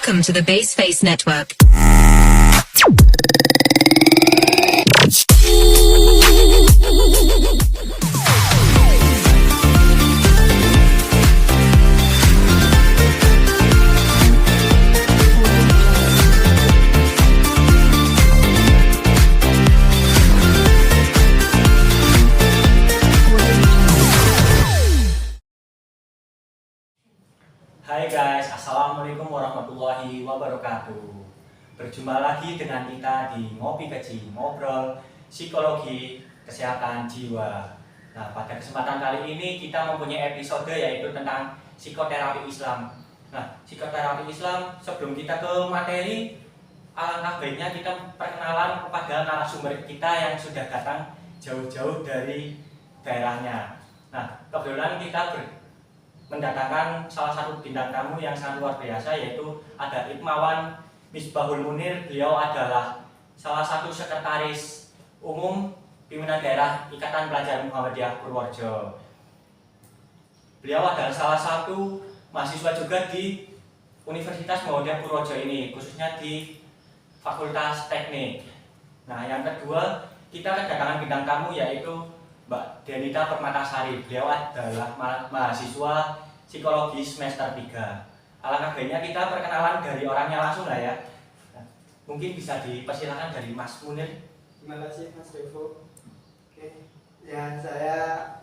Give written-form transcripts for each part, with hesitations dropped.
Welcome to the Baseface Network. Hai guys, assalamualaikum warahmatullahi wabarakatuh. Berjumpa lagi dengan kita di Ngopi Kecil, ngobrol psikologi kesehatan jiwa. Nah, pada kesempatan kali ini kita mempunyai episode yaitu tentang psikoterapi Islam. Nah, psikoterapi Islam, sebelum kita ke materi, alangkah baiknya kita perkenalan kepada narasumber kita yang sudah datang jauh-jauh dari daerahnya. Nah, kebetulan kita mendatangkan salah satu bintang tamu yang sangat luar biasa, yaitu ada Hikmawan Misbahul Munir. Beliau adalah salah satu sekretaris umum pimpinan daerah Ikatan Pelajar Muhammadiyah Purworejo. Beliau adalah salah satu mahasiswa juga di Universitas Muhammadiyah Purworejo ini, khususnya di Fakultas Teknik. Nah, yang kedua kita kedatangan bintang tamu yaitu Mbak Denita Permatasari. Beliau adalah mahasiswa psikologi semester 3. Alangkah baiknya kita perkenalan dari orangnya langsung lah ya. Nah, mungkin bisa dipersilakan dari Mas Munir. Terima kasih Mas Devo. Oke, ya saya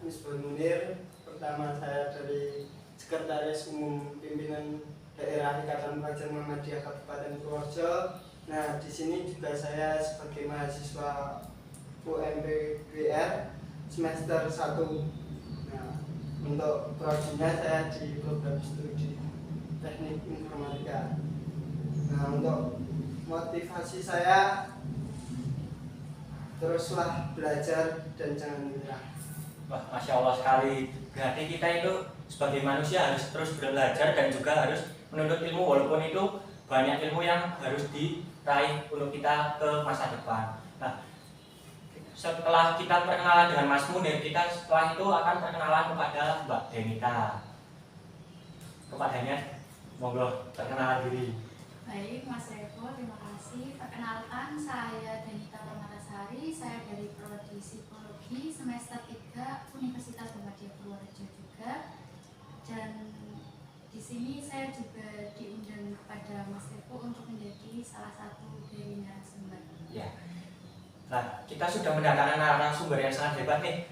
Misbahul Munir. Pertama saya dari Sekretaris Umum Pimpinan Daerah Ikatan Pelajar Muhammadiyah Kabupaten Purworejo. Nah, di sini juga saya sebagai mahasiswa UMPBR semester 1. Nah, untuk prodinya saya di program studi teknik informatika. Nah, untuk motivasi saya, teruslah belajar dan jangan menyerah. Wah, Masya Allah sekali. Berarti kita itu sebagai manusia harus terus belajar dan juga harus menuntut ilmu, walaupun itu banyak ilmu yang harus diraih untuk kita ke masa depan. Nah, setelah kita perkenalan dengan Mas Munir, kita setelah itu akan perkenalan kepada Mbak Denita. Kepadanya, monggo perkenalan diri. Baik, Mas Revo, terima kasih. Perkenalkan, saya Denita Permatasari. Saya dari Prodi Psikologi semester 3 Universitas Muhammadiyah Purworejo juga. Dan di sini saya juga diundang kepada Mas Revo untuk menjadi salah satu dari narasumber. Ya. Nah, kita sudah mendatangkan narasumber yang sangat hebat nih.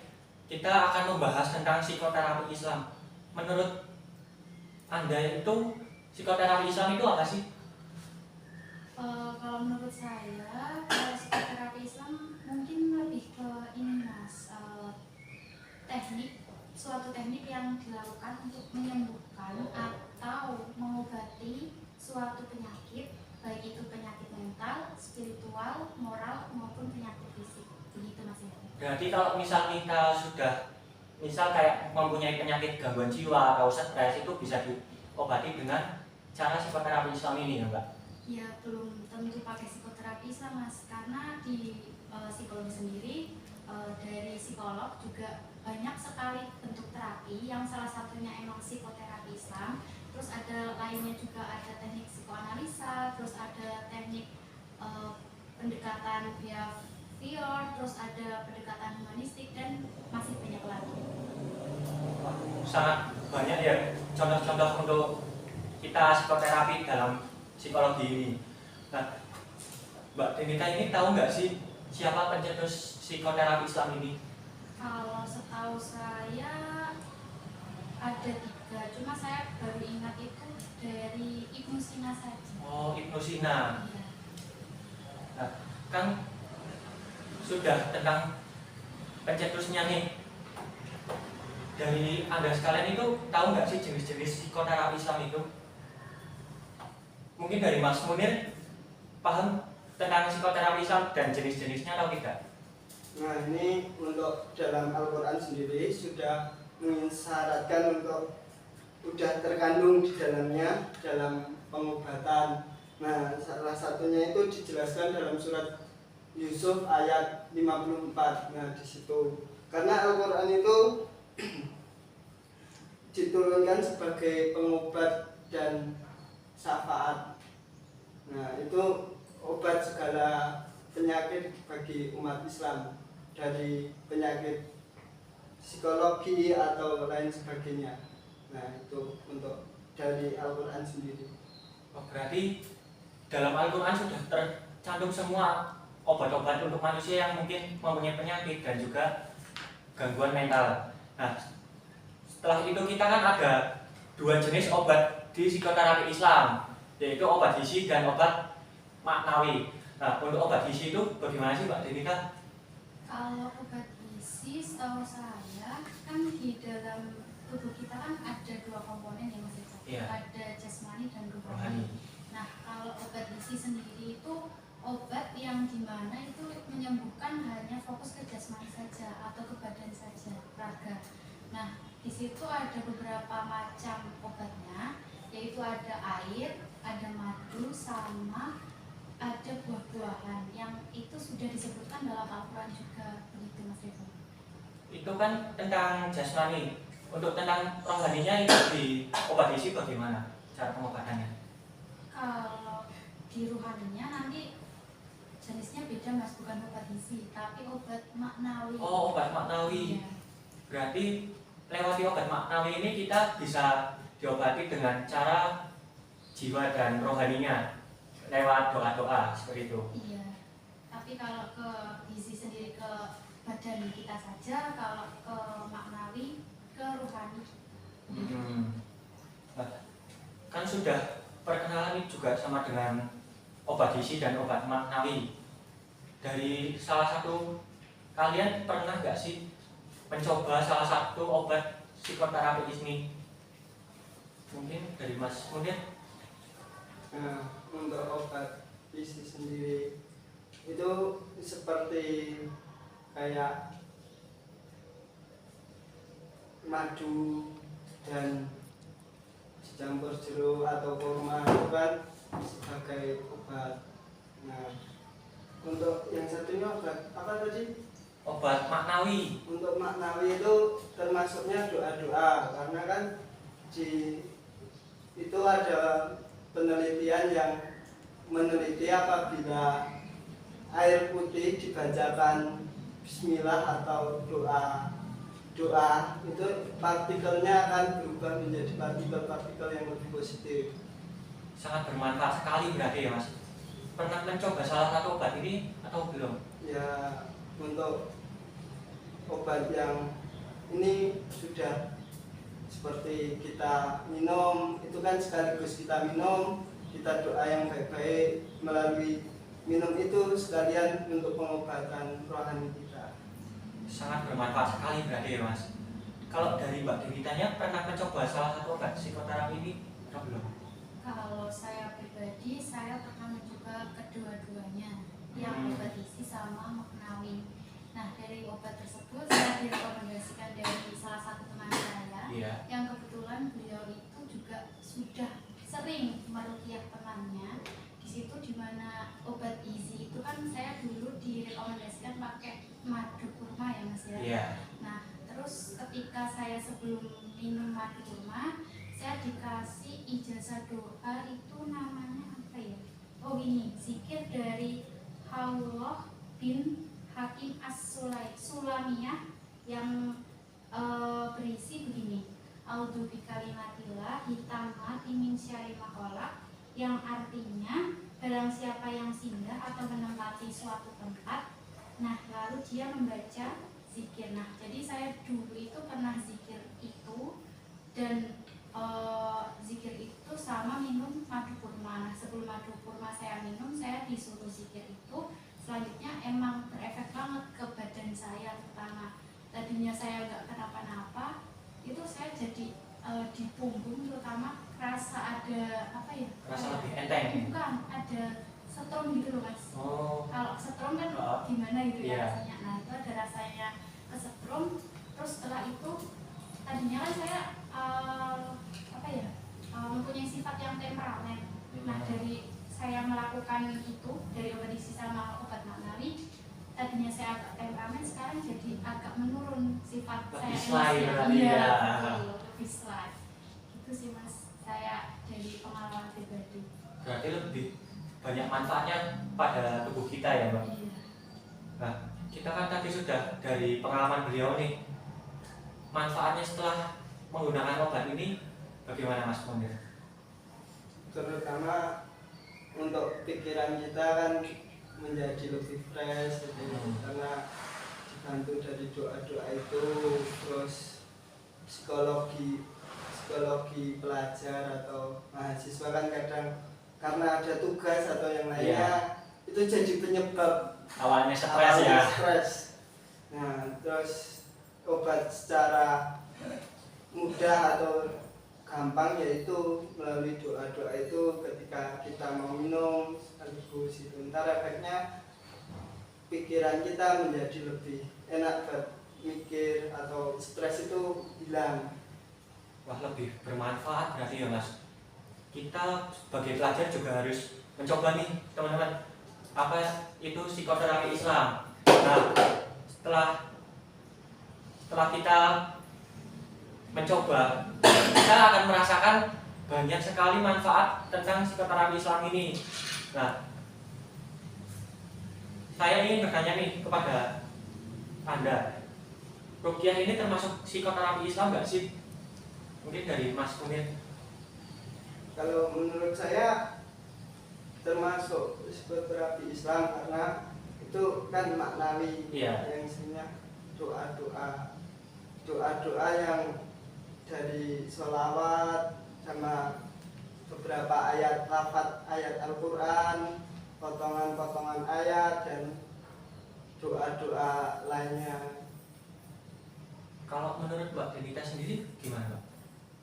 Kita akan membahas tentang psikoterapi Islam. Menurut Anda itu psikoterapi Islam itu apa sih? Kalau menurut saya, psikoterapi Islam mungkin lebih ke ini Mas, suatu teknik yang dilakukan untuk menyembuhkan atau mengobati suatu penyakit, baik itu penyakit mental, spiritual, moral, maupun penyakit fisik. Begitu Mas ya. Berarti kalau misal kita sudah kayak mempunyai penyakit gangguan jiwa atau stres, itu bisa diobati dengan cara psikoterapi Islam ini ya Mbak? Ya, belum tentu pakai psikoterapi Islam Mas, karena di psikologi sendiri dari psikolog juga banyak sekali bentuk terapi yang salah satunya emang psikoterapi Islam. Terus ada lainnya juga ada teknik psikoanalisa, terus ada teknik pendekatan behavior, terus ada pendekatan humanistik, dan masih banyak lagi. Sangat banyak ya contoh-contoh untuk kita psikoterapi dalam psikologi ini. Nah, Mbak Denita ini tahu nggak sih siapa pencetus psikoterapi Islam ini? Kalau setahu saya ada 3, cuma saya baru ingat itu dari Ibnu Sina saja. Oh, Ibnu Sina. Iya. Nah, kan sudah tentang pencetusnya nih. Dari Anda sekalian itu tahu nggak sih jenis-jenis psikoterapi Islam itu? Mungkin dari Mas Munir paham tentang psikoterapi Islam dan jenis-jenisnya atau tidak? Nah, ini untuk dalam Al-Quran sendiri sudah mensyaratkan untuk sudah terkandung di dalamnya dalam pengobatan. Nah, salah satunya itu dijelaskan dalam surat Yusuf ayat 54. Nah, di situ karena Al-Quran itu diturunkan sebagai pengobat dan syafaat. Nah, itu obat segala penyakit bagi umat Islam, dari penyakit psikologi atau lain sebagainya. Nah, itu untuk dari Al-Quran sendiri. Oh, berarti dalam Al-Quran sudah tercantum semua obat-obat untuk manusia yang mungkin mempunyai penyakit dan juga gangguan mental. Nah, setelah itu kita kan ada dua jenis obat di psikoterapi Islam, yaitu obat gizi dan obat maknawi. Nah, untuk obat gizi itu bagaimana sih Mbak Denita? Kalau obat gizi setahu saya kan di dalam tubuh kita kan ada dua komponen yang Mas Rizal. Iya. Ada jasmani dan Rohani. rohani. Nah, kalau obat gizi sendiri itu obat yang dimana itu menyembuhkan hanya fokus ke jasmani saja atau ke badan saja, raga. Nah, di situ ada beberapa macam obatnya, yaitu ada air, ada madu, sama ada buah-buahan yang itu sudah disebutkan dalam Al-Quran juga, begitu Mas Revo. Itu kan tentang jasmani. Untuk tentang rohaninya itu di obat gizi bagaimana cara pengobatannya? Kalau di rohaninya nanti jenisnya beda Mas, bukan obat gizi, tapi obat maknawi. Oh, obat maknawi. Iya. Berarti lewati obat maknawi ini kita bisa diobati dengan cara jiwa dan rohaninya lewat doa-doa seperti itu. Iya. Tapi kalau ke gizi sendiri ke badan kita saja, kalau ke maknawi ke rohani. Nah, kan sudah perkenalan juga sama dengan obat gizi dan obat maknawi. Dari salah satu kalian pernah nggak sih mencoba salah satu obat psikoterapi ini? Mungkin dari Mas kemudian. Nah, untuk obat gizi sendiri itu seperti kayak madu dan dicampur jeruk atau kurma itu kan sebagai obat. Nah, untuk yang satunya obat apa tadi? Obat maknawi. Untuk maknawi itu termasuknya doa-doa, karena kan itu ada penelitian yang meneliti apabila air putih dibacakan bismillah atau doa itu partikelnya akan berubah menjadi partikel-partikel yang lebih positif. Sangat bermanfaat sekali berarti ya Mas. Pernah mencoba salah satu obat ini atau belum? Ya, untuk obat yang ini sudah seperti kita minum, itu kan sekaligus kita minum, kita doa yang baik-baik melalui minum itu sekalian untuk pengobatan rohani kita. Sangat bermanfaat sekali berarti ya Mas. Kalau dari Mbak Devitanya pernah mencoba salah satu obat psikoterapi ini atau belum? Kalau saya pribadi, saya pernah mencoba kedua-duanya, yang obat gizi sama maknawi. Nah, dari obat tersebut saya direkomendasikan dari salah satu teman saya, Iya. yang kebetulan beliau itu juga sudah sering meruqyah temannya. Di situ dimana obat gizi itu kan saya dulu direkomendasikan pakai madu kurma ya Mas ya. Iya. Nah, terus ketika saya sebelum minum madu kurma, saya dikasih ijazah doa, itu namanya apa ya? Oh ini, zikir dari Haullah bin Hakim As-Sulamiyah yang berisi begini. A'udzu bikalimatillah hitamati min syarri ma khalaq, yang artinya barang siapa yang singgah atau menempati suatu tempat, nah lalu dia membaca zikir. Nah, jadi saya dulu itu pernah zikir itu dan zikir itu sama minum madu kurma. Nah, sebelum madu kurma saya minum, saya disuruh zikir itu. Selanjutnya emang berefek banget ke badan saya, terutama tadinya saya nggak kenapa-napa, itu saya jadi di punggung terutama rasa ada apa ya? Rasa lebih enteng. Bukan, ada setrum gitu loh Mas. Oh. Kalau setrum kan gimana gitu ya Iya. rasanya. Nah, itu ada rasanya kesetrum. Terus setelah itu tadinya kan saya mempunyai sifat yang temperamen. Nah, dari saya melakukan itu dari obat gizi sama obat maknawi, tadinya saya agak temperamen, sekarang jadi agak menurun sifat Lebih saya. slide berarti Iya, ya. betul, lebih slide. Itu sih Mas, saya dari pengalaman pribadi. Berarti lebih banyak manfaatnya pada tubuh kita ya Mbak. Iya. Nah, kita kan tadi sudah dari pengalaman beliau nih, manfaatnya setelah menggunakan obat ini bagaimana Mas Munir? Terutama untuk pikiran kita kan menjadi lebih fresh gitu. Karena dibantu dari doa-doa itu, terus psikologi pelajar atau mahasiswa kan kadang karena ada tugas atau yang lainnya itu jadi penyebab Awalnya stres ya. stres. Nah, terus obat secara mudah atau gampang yaitu melalui doa-doa itu ketika kita mau minum sekaligus itu ntar efeknya pikiran kita menjadi lebih enak buat mikir atau stres itu hilang. Wah, lebih bermanfaat berarti ya Mas. Kita sebagai pelajar juga harus mencoba nih teman-teman, apa itu psikoterapi Islam. Nah, setelah kita mencoba, kita akan merasakan banyak sekali manfaat tentang psikoterapi Islam ini. Nah, saya ingin bertanya nih kepada Anda, ruqyah ini termasuk psikoterapi Islam nggak sih? Mungkin dari Mas Munir. Kalau menurut saya termasuk psikoterapi Islam karena itu kan maknawi, yang isinya doa-doa yang dari sholawat sama beberapa ayat lafaz ayat Al-Quran, potongan-potongan ayat dan doa-doa lainnya. Kalau menurut Mbak Denita sendiri gimana Mbak?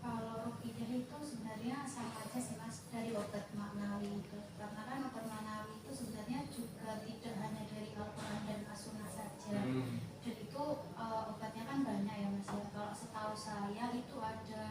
Kalau ruqyah itu sebenarnya sama aja sih Mas dari obat maknawi itu. Karena kan obat maknawi itu sebenarnya juga tidak hanya dari Al-Quran dan As-Sunnah saja. Dan itu obatnya kan banyak ya Mas ya. Kalau setahu saya itu ada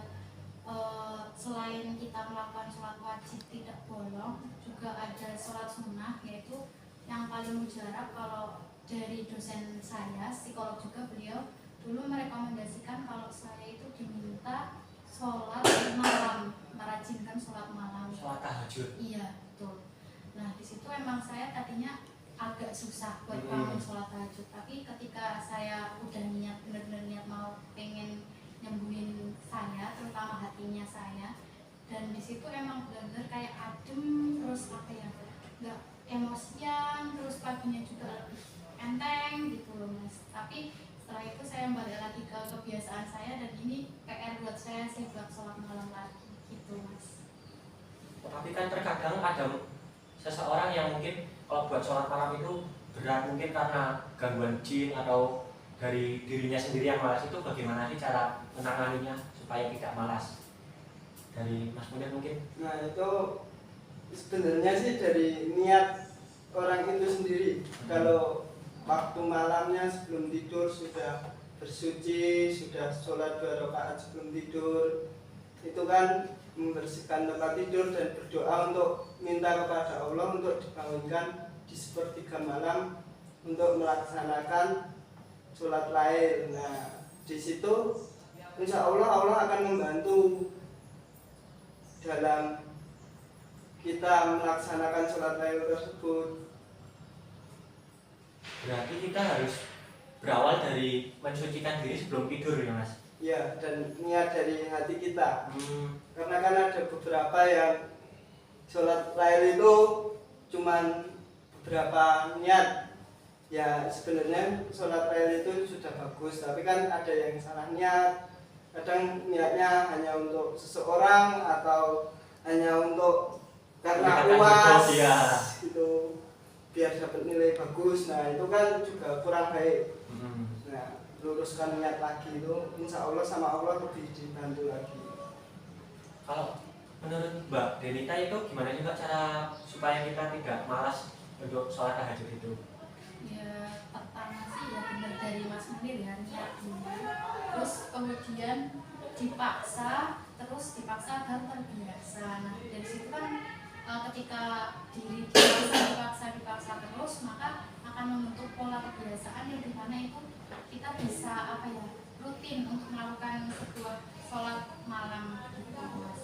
selain kita melakukan sholat wajib tidak bolong, juga ada sholat sunnah, yaitu yang paling mujarab kalau dari dosen saya, psikolog juga, beliau dulu merekomendasikan kalau saya itu diminta sholat malam, merajinkan sholat malam. Sholat tahajud. Iya, betul. Nah, di situ emang saya tadinya agak susah buat bangun sholat tahajud, tapi ketika saya udah niat, benar-benar niat mau pengen nyembuhin saya, terutama hatinya saya, dan di situ emang benar-benar kayak adem, terus apa ya, nggak emosian, terus paginya juga enteng gitu loh Mas. Tapi setelah itu saya balik lagi ke kebiasaan saya, dan ini PR buat saya sih buat sholat malam lagi gitu Mas. Tapi kan terkadang ada seseorang yang mungkin kalau buat sholat malam itu berat, mungkin karena gangguan jin atau dari dirinya sendiri yang malas. Itu bagaimana sih cara menanganinya supaya tidak malas? Dari Mas Munir mungkin? Nah, itu sebenarnya sih dari niat orang itu sendiri. Kalau waktu malamnya sebelum tidur sudah bersuci, sudah sholat 2 rakaat sebelum tidur, itu kan membersihkan tempat tidur dan berdoa untuk minta kepada Allah untuk dibangunkan di sepertiga malam untuk melaksanakan sholat lail. Nah, di situ insya Allah akan membantu dalam kita melaksanakan sholat lail tersebut. Berarti kita harus berawal dari mensucikan diri sebelum tidur ya Mas? Ya, dan niat dari hati kita. Karena kan ada beberapa yang sholat lail itu cuman beberapa niat. Ya sebenarnya sholat lail itu sudah bagus, tapi kan ada yang salah niat. Kadang niatnya hanya untuk seseorang atau hanya untuk karena puas gitu, biar dapat nilai bagus. Nah, itu kan juga kurang baik. Nah, luruskan niat lagi itu insya Allah sama Allah lebih dibantu lagi. Kalau menurut Mbak Denita itu gimana juga cara supaya kita tidak malas untuk sholat tahajud itu? Ya pertama sih ya benar dari Mas Munir ya, niat dulu, terus kemudian dipaksa agar terbiasa. Nah, dari situ kan ketika diri dipaksa terus, maka akan membentuk pola kebiasaan yang dimana itu kita bisa rutin untuk melakukan sebuah sholat malam gitu Mas.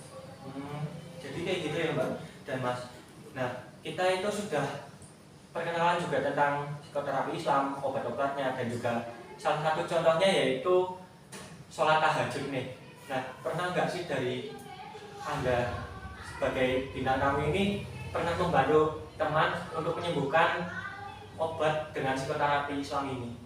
Jadi kayak gitu ya Mbak dan Mas. Nah, kita itu sudah perkenalan juga tentang psikoterapi Islam, obat-obatnya, dan juga salah satu contohnya yaitu sholat tahajud nih. Nah, pernah nggak sih dari Anda sebagai bintang tamu ini pernah membantu teman untuk menyembuhkan obat dengan psikoterapi Islam ini?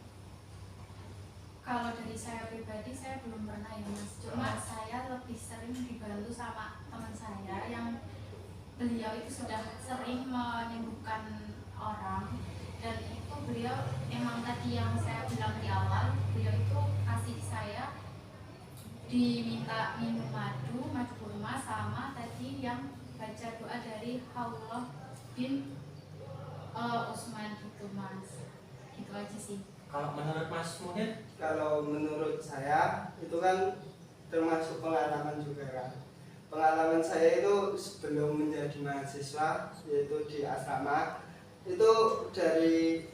Kalau dari saya pribadi saya belum pernah ya Mas. Cuma saya lebih sering dibantu sama teman saya yang beliau itu sudah sering menyembuhkan orang, dan itu beliau emang tadi yang saya bilang di awal, beliau itu kasih saya diminta minum madu kurma sama tadi yang baca doa dari Haulullah bin Utsman gitu Mas. Gitu aja sih. Kalau menurut Mas Munir? Kalau menurut saya itu kan termasuk pengalaman juga kan. Pengalaman saya itu sebelum menjadi mahasiswa, yaitu di asrama, itu dari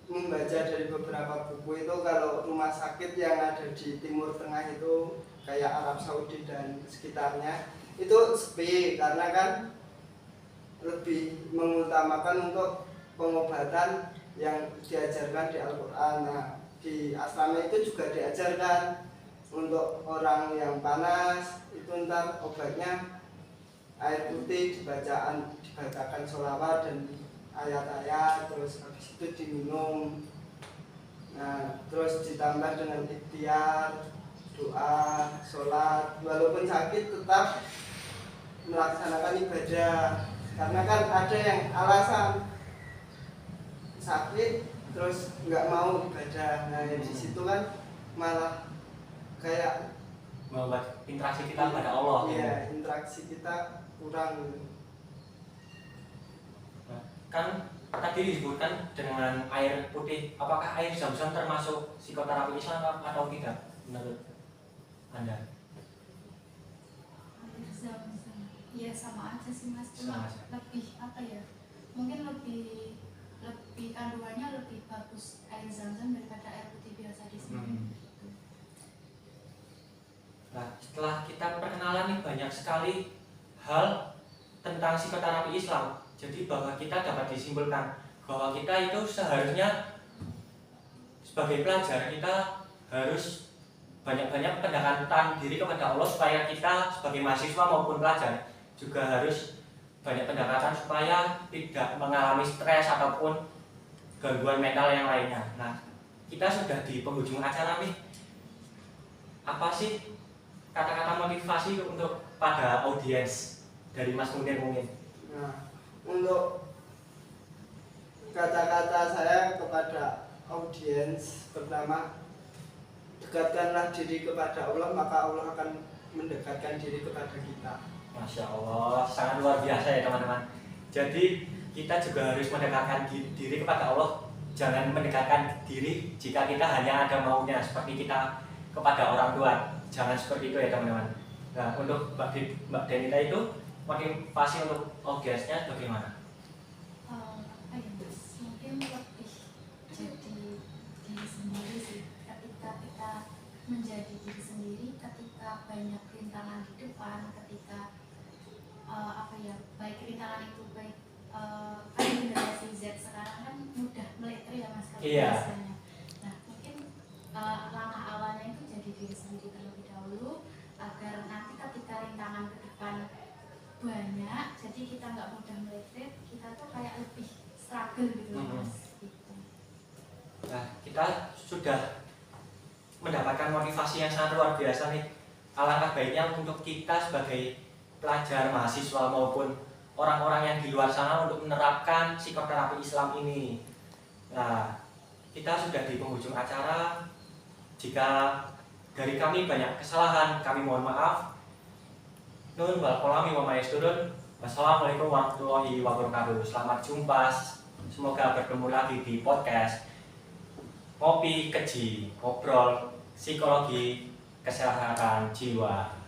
membaca dari beberapa buku itu, kalau rumah sakit yang ada di Timur Tengah itu kayak Arab Saudi dan sekitarnya itu sepi, karena kan lebih mengutamakan untuk pengobatan yang diajarkan di Al-Quran. Nah, di asrama itu juga diajarkan untuk orang yang panas itu ntar obatnya air putih dibacakan sholawat dan ayat-ayat, terus habis itu diminum. Nah, terus ditambah dengan ikhtiar, doa, sholat, walaupun sakit tetap melaksanakan ibadah. Karena kan ada yang alasan sakit terus nggak mau ibadah. Nah, di situ kan malah kayak Membuat interaksi kita pada Allah. Iya, interaksi kita kurang. Nah, kan tadi disebutkan dengan air putih. Apakah air zam-zam termasuk psikoterapi Islam atau tidak menurut Anda? Ya sama aja sih Mas, cuma lebih apa ya, mungkin lebih kandungannya lebih bagus air zam-zam daripada air putih biasa di sini. Nah, setelah kita perkenalan nih, banyak sekali hal tentang psikoterapi Islam. Jadi bahwa kita dapat disimpulkan bahwa kita itu seharusnya sebagai pelajar kita harus banyak-banyak pendekatan diri kepada Allah, supaya kita sebagai mahasiswa maupun pelajar juga harus banyak pendekatan supaya tidak mengalami stres ataupun gangguan mental yang lainnya. Nah, kita sudah di penghujung acara nih. Apa sih kata-kata motivasi untuk pada audiens dari Mas Munir mungkin? Nah, untuk kata-kata saya kepada audiens, pertama, dekatkanlah diri kepada Allah, maka Allah akan mendekatkan diri kepada kita. Masya Allah, sangat luar biasa ya teman-teman. Jadi kita juga harus mendekatkan diri kepada Allah. Jangan mendekatkan diri jika kita hanya ada maunya, seperti kita kepada orang tua. Jangan seperti itu ya teman-teman. Nah, untuk Mbak Denita itu motivasi untuk audiensnya bagaimana? Apa ya Mas? Mungkin lebih jadi diri sendiri sih. Ketika kita menjadi diri sendiri, ketika banyak rintangan di depan, ketika baik rintangan itu baik kan generasi Z sekarang kan mudah meletre ya Mas biasanya. Nah, mungkin langkah awalnya itu jadi diri sendiri terlebih dahulu, agar nanti ketika rintangan ke depan banyak, jadi kita nggak mudah meletre, kita tuh kayak lebih struggle gitu Mas. Gitu. Nah, kita sudah mendapatkan motivasi yang sangat luar biasa nih. Alangkah baiknya untuk kita sebagai pelajar, mahasiswa maupun orang-orang yang di luar sana untuk menerapkan psikoterapi Islam ini. Nah, kita sudah di penghujung acara. Jika dari kami banyak kesalahan, kami mohon maaf. Nun wal qalami wa ma yasturun. Wassalamualaikum warahmatullahi wabarakatuh. Selamat jumpa. Semoga bertemu lagi di podcast Ngopi Keji, ngobrol psikologi kesehatan jiwa.